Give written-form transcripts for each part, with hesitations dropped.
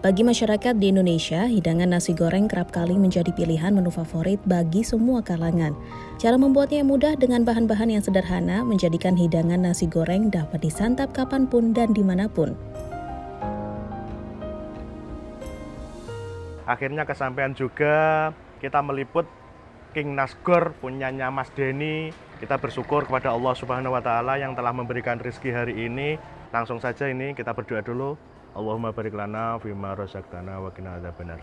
Bagi masyarakat di Indonesia, hidangan nasi goreng kerap kali menjadi pilihan menu favorit bagi semua kalangan. Cara membuatnya yang mudah dengan bahan-bahan yang sederhana menjadikan hidangan nasi goreng dapat disantap kapanpun dan dimanapun. Akhirnya kesampaian juga, kita meliput King Nasgor punyanya Mas Denny. Kita bersyukur kepada Allah Subhanahu wa Ta'ala yang telah memberikan rezeki hari ini. Langsung saja ini kita berdoa dulu. Allahumma barik lana fima razaqtana wa qina adzabannar.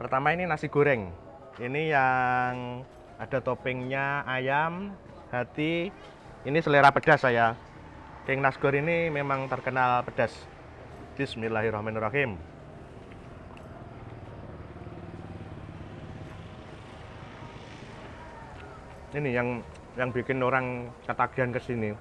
Pertama ini nasi goreng. Ini yang ada toppingnya ayam, hati. Ini selera pedas saya. King Nasgor ini memang terkenal pedas. Bismillahirrahmanirrahim. Ini yang bikin orang ketagihan ke sini.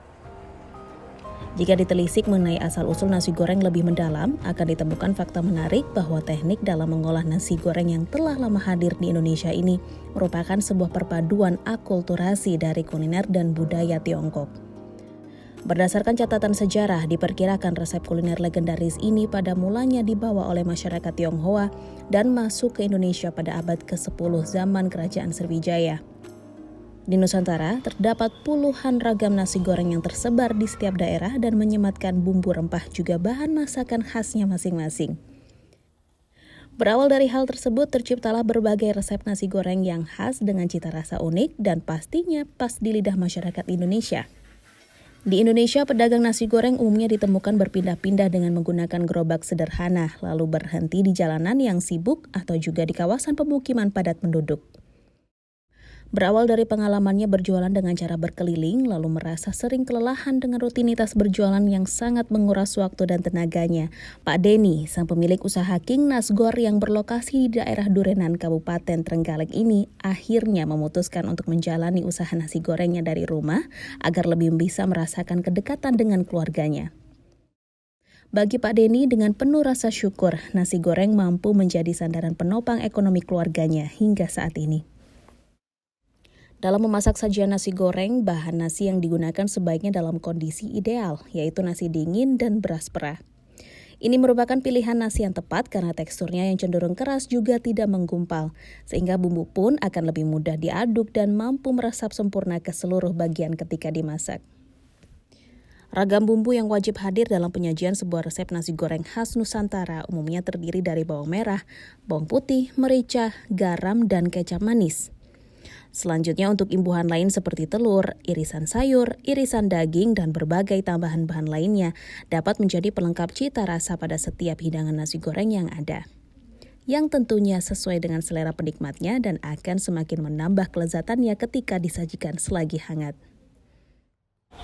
Jika ditelisik mengenai asal-usul nasi goreng lebih mendalam, akan ditemukan fakta menarik bahwa teknik dalam mengolah nasi goreng yang telah lama hadir di Indonesia ini merupakan sebuah perpaduan akulturasi dari kuliner dan budaya Tiongkok. Berdasarkan catatan sejarah, diperkirakan resep kuliner legendaris ini pada mulanya dibawa oleh masyarakat Tionghoa dan masuk ke Indonesia pada abad ke-10 zaman Kerajaan Sriwijaya. Di Nusantara, terdapat puluhan ragam nasi goreng yang tersebar di setiap daerah dan menyematkan bumbu rempah juga bahan masakan khasnya masing-masing. Berawal dari hal tersebut, terciptalah berbagai resep nasi goreng yang khas dengan cita rasa unik dan pastinya pas di lidah masyarakat Indonesia. Di Indonesia, pedagang nasi goreng umumnya ditemukan berpindah-pindah dengan menggunakan gerobak sederhana, lalu berhenti di jalanan yang sibuk atau juga di kawasan pemukiman padat penduduk. Berawal dari pengalamannya berjualan dengan cara berkeliling, lalu merasa sering kelelahan dengan rutinitas berjualan yang sangat menguras waktu dan tenaganya. Pak Denny, sang pemilik usaha King Nasgor yang berlokasi di daerah Durenan, Kabupaten Trenggalek ini, akhirnya memutuskan untuk menjalani usaha nasi gorengnya dari rumah agar lebih bisa merasakan kedekatan dengan keluarganya. Bagi Pak Denny, dengan penuh rasa syukur, nasi goreng mampu menjadi sandaran penopang ekonomi keluarganya hingga saat ini. Dalam memasak sajian nasi goreng, bahan nasi yang digunakan sebaiknya dalam kondisi ideal, yaitu nasi dingin dan beras perah. Ini merupakan pilihan nasi yang tepat karena teksturnya yang cenderung keras juga tidak menggumpal, sehingga bumbu pun akan lebih mudah diaduk dan mampu meresap sempurna ke seluruh bagian ketika dimasak. Ragam bumbu yang wajib hadir dalam penyajian sebuah resep nasi goreng khas Nusantara umumnya terdiri dari bawang merah, bawang putih, merica, garam, dan kecap manis. Selanjutnya untuk imbuhan lain seperti telur, irisan sayur, irisan daging, dan berbagai tambahan bahan lainnya dapat menjadi pelengkap cita rasa pada setiap hidangan nasi goreng yang ada. Yang tentunya sesuai dengan selera penikmatnya dan akan semakin menambah kelezatannya ketika disajikan selagi hangat.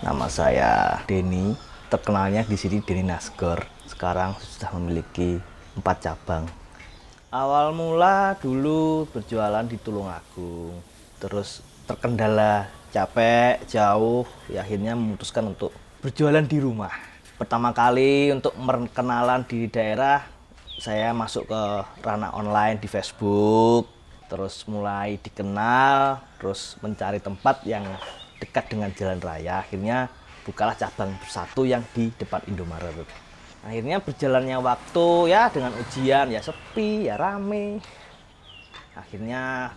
Nama saya Denny, terkenalnya di sini Denny Nasgor. Sekarang sudah memiliki 4 cabang. Awal mula dulu berjualan di Tulungagung. Terus terkendala capek, jauh, ya akhirnya memutuskan untuk berjualan di rumah. Pertama kali untuk perkenalan di daerah, saya masuk ke ranah online di Facebook. Terus mulai dikenal, terus mencari tempat yang dekat dengan jalan raya. Akhirnya bukalah cabang bersatu yang di depan Indomaret. Akhirnya berjalannya waktu ya dengan ujian, ya sepi, ya rame. Akhirnya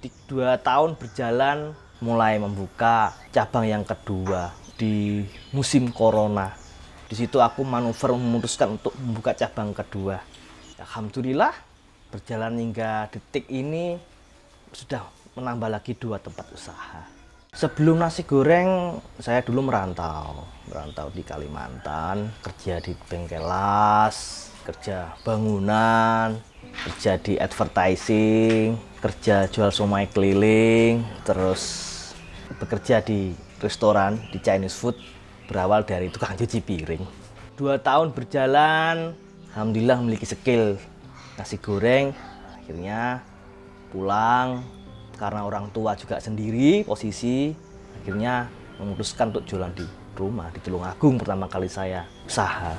2 tahun berjalan mulai membuka cabang yang kedua di musim corona. Di situ aku manuver memutuskan untuk membuka cabang kedua. Alhamdulillah berjalan hingga detik ini sudah menambah lagi 2 tempat usaha. Sebelum nasi goreng saya dulu merantau di Kalimantan, kerja di bengkel las, kerja bangunan, kerja di advertising, kerja jual somai keliling, terus bekerja di restoran, di Chinese food, berawal dari tukang cuci piring. 2 tahun berjalan, alhamdulillah memiliki skill nasi goreng. Akhirnya pulang, karena orang tua juga sendiri posisi, akhirnya memutuskan untuk jualan di rumah, di Tulungagung pertama kali saya usaha.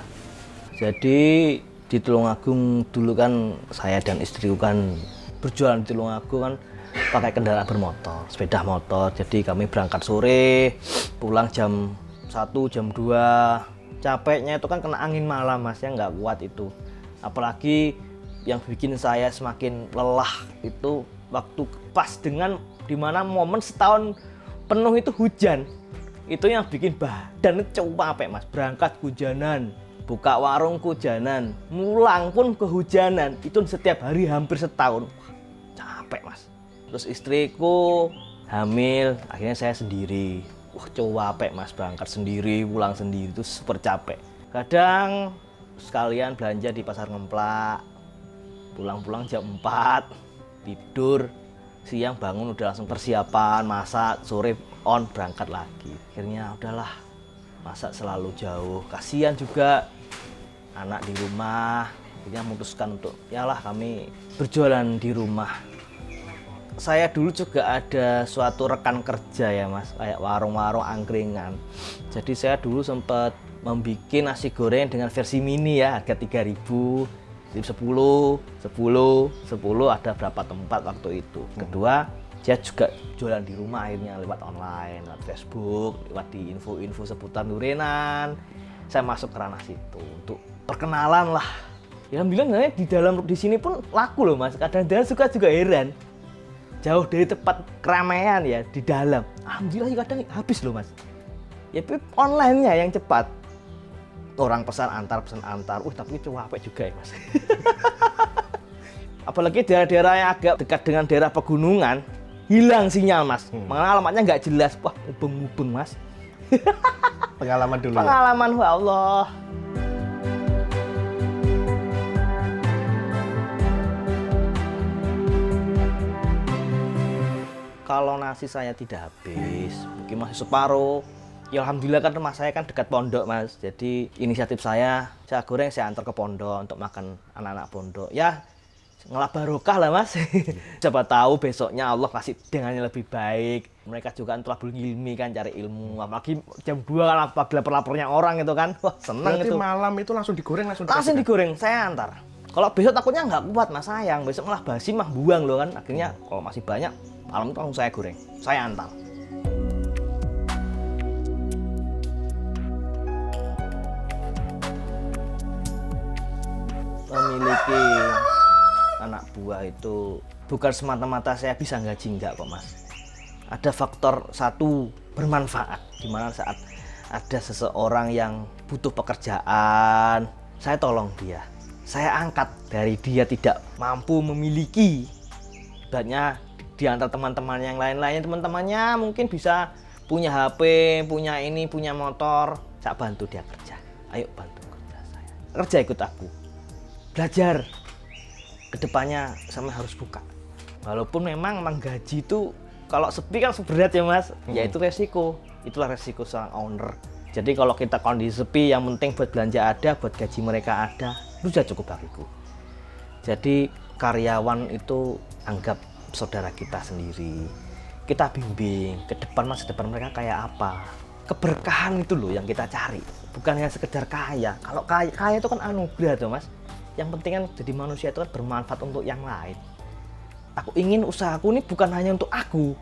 Jadi di Tulungagung dulu kan saya dan istriku kan berjualan di Tulungagung kan pakai kendaraan bermotor, sepeda motor. Jadi kami berangkat sore, pulang jam 1, jam 2, capeknya itu kan kena angin malam mas, ya nggak kuat itu. Apalagi yang bikin saya semakin lelah itu waktu pas dengan dimana momen setahun penuh itu hujan. Itu yang bikin badan itu capek mas, berangkat kehujanan, buka warung kehujanan, mulang pun kehujanan, itu setiap hari hampir setahun. Capek mas. Terus istriku hamil, akhirnya saya sendiri. Capek mas, berangkat sendiri, pulang sendiri, itu super capek. Kadang sekalian belanja di pasar Ngemplak, pulang-pulang jam 4, tidur, siang bangun udah langsung persiapan, masak, sore on, berangkat lagi. Akhirnya udahlah, masak selalu jauh, kasihan juga anak di rumah. Akhirnya memutuskan untuk, yalah kami berjualan di rumah. Saya dulu juga ada suatu rekan kerja ya mas, kayak warung-warung angkringan. Jadi saya dulu sempat membuat nasi goreng dengan versi mini ya, harga 3.000, 10, ada berapa tempat waktu itu. Kedua, saya juga jualan di rumah akhirnya lewat online, lewat Facebook, lewat di info-info seputar durenan. Saya masuk ke ranah situ untuk perkenalan lah. Ya alhamdulillah di sini pun laku loh mas. Kadang-kadang suka juga heran. Jauh dari tempat keramaian ya, di dalam. Alhamdulillah kadang habis loh mas. Ya online-nya yang cepat. Orang pesan antar. Tapi itu capek juga ya mas. Apalagi daerah-daerah yang agak dekat dengan daerah pegunungan, hilang sinyal mas. Malah alamatnya nggak jelas. Wah, mubeng mas. Pengalaman dulu. Pengalaman, ya Allah. Kalau nasi saya tidak habis, mungkin masih separuh. Ya alhamdulillah kan rumah saya kan dekat pondok mas. Jadi inisiatif saya goreng saya antar ke pondok untuk makan anak-anak pondok. Ya ngelap barokah lah mas. Siapa tahu besoknya Allah kasih dengan yang lebih baik. Mereka juga thalabul ilmi kan, cari ilmu. Apalagi jam 2 kan apabila lapar-laparnya orang itu kan. Wah seneng. Berarti itu. Malam itu langsung digoreng langsung digoreng, saya antar. Kalau besok takutnya nggak kuat mas, sayang. Besok malah basi mah buang loh kan. Akhirnya kalau masih banyak, malam itu langsung saya goreng, saya antar. Memiliki anak buah itu bukan semata-mata saya bisa gaji, enggak kok mas. Ada faktor satu, bermanfaat. Dimana saat ada seseorang yang butuh pekerjaan, saya tolong dia. Saya angkat dari dia tidak mampu memiliki. Ibaratnya di antara teman-teman yang lain-lain, teman-temannya mungkin bisa punya HP, punya ini, punya motor. Saya bantu dia kerja. Ayo bantu kerja saya. Kerja ikut aku. Belajar. Kedepannya sama harus buka. Walaupun memang gaji itu kalau sepi kan berat ya mas. Ya itu resiko. Itulah resiko seorang owner. Jadi kalau kita kondisi sepi, yang penting buat belanja ada, buat gaji mereka ada, itu sudah cukup bagiku. Jadi karyawan itu anggap saudara kita sendiri, kita bimbing ke depan masa depan mereka kayak apa. Keberkahan itu loh yang kita cari, bukan hanya sekedar kaya. Kalau kaya itu kan anugerah tuh mas. Yang penting kan jadi manusia itu kan bermanfaat untuk yang lain. Aku ingin usahaku ini bukan hanya untuk aku,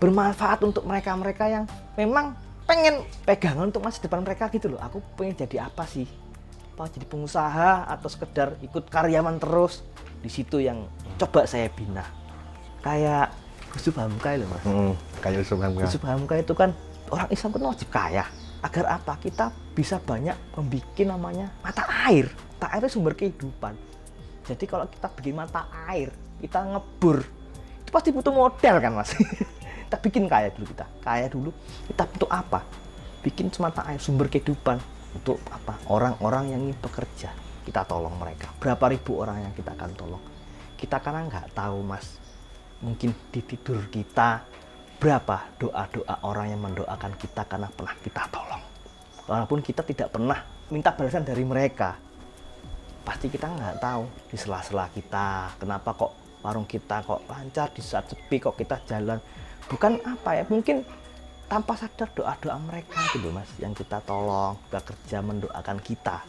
bermanfaat untuk mereka-mereka yang memang pengen pegangan untuk masa depan mereka gitu loh. Aku pengen jadi apa sih? Apa jadi pengusaha atau sekedar ikut karyawan terus? Di situ yang coba saya bina. Kayak Yusuf Hamka loh mas. Kayak Yusuf Hamka. Yusuf Hamka itu kan orang Islam kan wajib kaya. Agar apa? Kita bisa banyak membuat namanya mata air. Mata air itu sumber kehidupan. Jadi kalau kita bikin mata air, kita ngebur, itu pasti butuh modal kan mas. Kita bikin kaya dulu kita. Kaya dulu, kita untuk apa? Bikin semata air, sumber kehidupan. Untuk apa? Orang-orang yang ingin bekerja, kita tolong mereka. Berapa ribu orang yang kita akan tolong. Kita karena nggak tahu mas. Mungkin di tidur kita berapa doa-doa orang yang mendoakan kita karena pernah kita tolong. Walaupun kita tidak pernah minta balasan dari mereka, pasti kita nggak tahu di sela-sela kita kenapa kok warung kita kok lancar, di saat sepi kok kita jalan. Bukan apa ya, mungkin tanpa sadar doa-doa mereka gitu mas, yang kita tolong, bekerja mendoakan kita.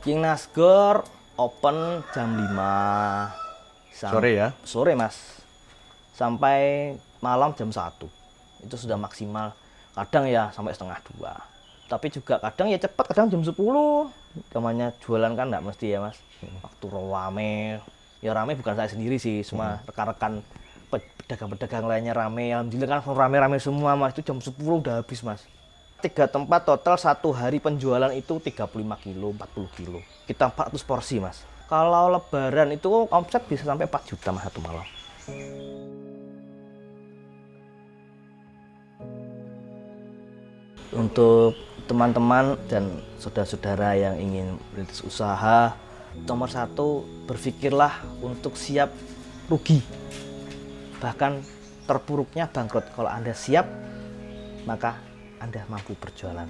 King Nasgor open jam 5 sore ya? Sore mas, sampai malam jam 1. itu sudah maksimal. Kadang ya sampai setengah 2. Tapi juga kadang ya cepat, kadang jam 10. Namanya jualan kan nggak mesti ya mas. Waktu rame, ya rame bukan saya sendiri sih, semua rekan-rekan pedagang-pedagang lainnya rame. Alhamdulillah kan rame-rame semua mas, itu jam 10 udah habis mas. 3 tempat total satu hari penjualan itu 35 kilo, 40 kilo. Kita 400 porsi mas. Kalau lebaran itu omset bisa sampai 4 juta mas satu malam. Untuk teman-teman dan saudara-saudara yang ingin merintis usaha, nomor 1 berpikirlah untuk siap rugi. Bahkan terpuruknya bangkrut. Kalau Anda siap, maka Anda mampu berjualan.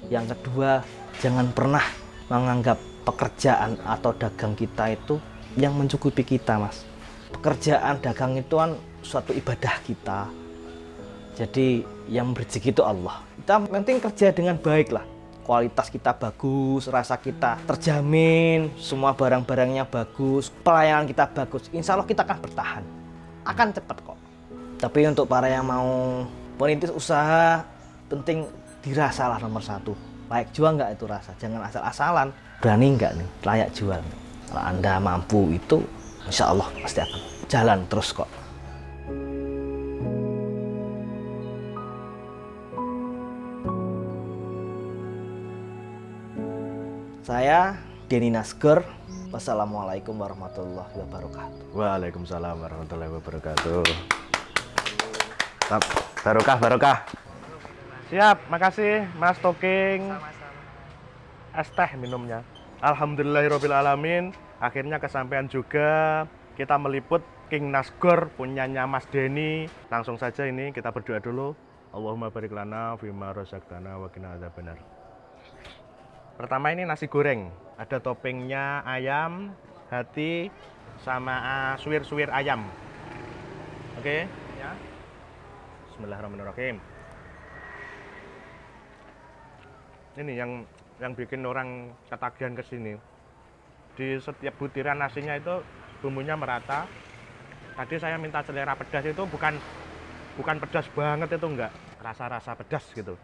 Yang kedua, jangan pernah menganggap pekerjaan atau dagang kita itu yang mencukupi kita, mas. Pekerjaan dagang itu kan suatu ibadah kita. Jadi yang rezeki itu Allah. Kita penting kerja dengan baik lah. Kualitas kita bagus, rasa kita terjamin, semua barang-barangnya bagus, pelayanan kita bagus. Insya Allah kita akan bertahan. Akan cepat kok. Tapi untuk para yang mau merintis usaha, penting dirasa lah nomor 1. Layak jual nggak itu rasa? Jangan asal-asalan. Berani nggak nih? Layak jual. Kalau Anda mampu itu, insya Allah pasti akan jalan terus kok. Saya Denny Nasgor. Wassalamualaikum warahmatullahi wabarakatuh. Waalaikumsalam warahmatullahi wabarakatuh. Barokah. Siap, makasih Mas Toking. Es teh minumnya. Alhamdulillahirrabbilalamin. Akhirnya kesampaian juga. Kita meliput King Nasgor punyanya Mas Denny. Langsung saja ini kita berdoa dulu. Allahumma barik lana fima razaqtana wa qina adzabannar. Pertama ini nasi goreng. Ada toppingnya ayam, hati, sama suwir-suwir ayam. Oke, ya. Bismillahirrahmanirrahim. Ini yang bikin orang ketagihan ke sini. Di setiap butiran nasinya itu bumbunya merata. Tadi saya minta selera pedas itu bukan pedas banget itu enggak. Rasa-rasa pedas gitu.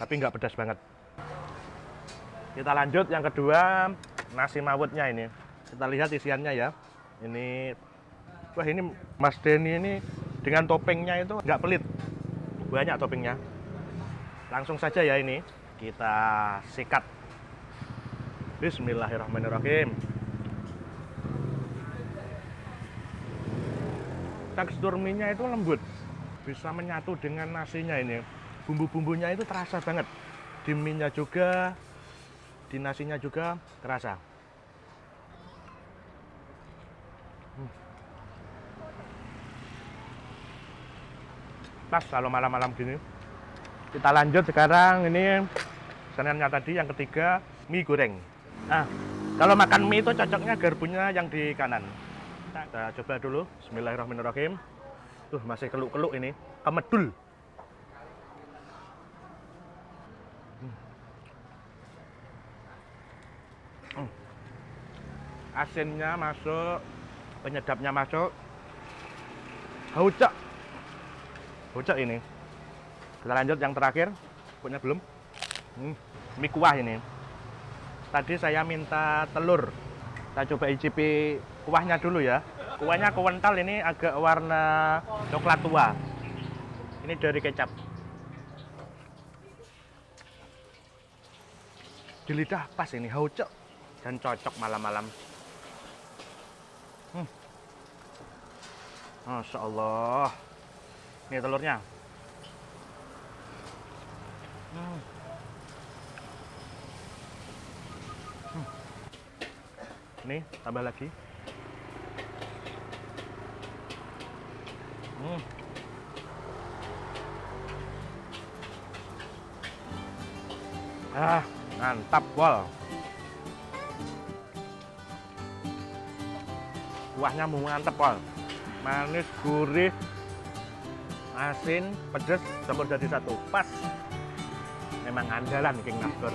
Tapi enggak pedas banget. Kita lanjut yang kedua, nasi mawutnya ini. Kita lihat isiannya ya. Ini wah ini Mas Denny ini dengan toppingnya itu enggak pelit. Banyak toppingnya. Langsung saja ya ini. Kita sikat. Bismillahirrahmanirrahim. Tekstur mie-nya itu lembut. Bisa menyatu dengan nasinya ini. Bumbu-bumbunya itu terasa banget. Di mie-nya juga, di nasinya juga terasa. Pas kalau malam-malam gini. Kita lanjut sekarang ini senennya tadi yang ketiga mie goreng. Nah, kalau makan mie itu cocoknya garpunya yang di kanan. Kita coba dulu. Bismillahirrahmanirrahim. Tuh masih keluk-keluk ini, kemedul. Asinnya masuk, penyedapnya masuk. Haucak ini. Kita lanjut yang terakhir, punya belum? Mie kuah ini. Tadi saya minta telur. Kita coba icipi kuahnya dulu ya. Kuahnya kental, ini agak warna coklat tua. Ini dari kecap. Di lidah pas ini, haucok dan cocok malam-malam. Masya Allah. Ini telurnya. Ini tambah lagi. Mantap pol. Kuahnya mantap pol. Manis, gurih, asin, pedas campur jadi satu. Pas. Memang andalan King Nasgor.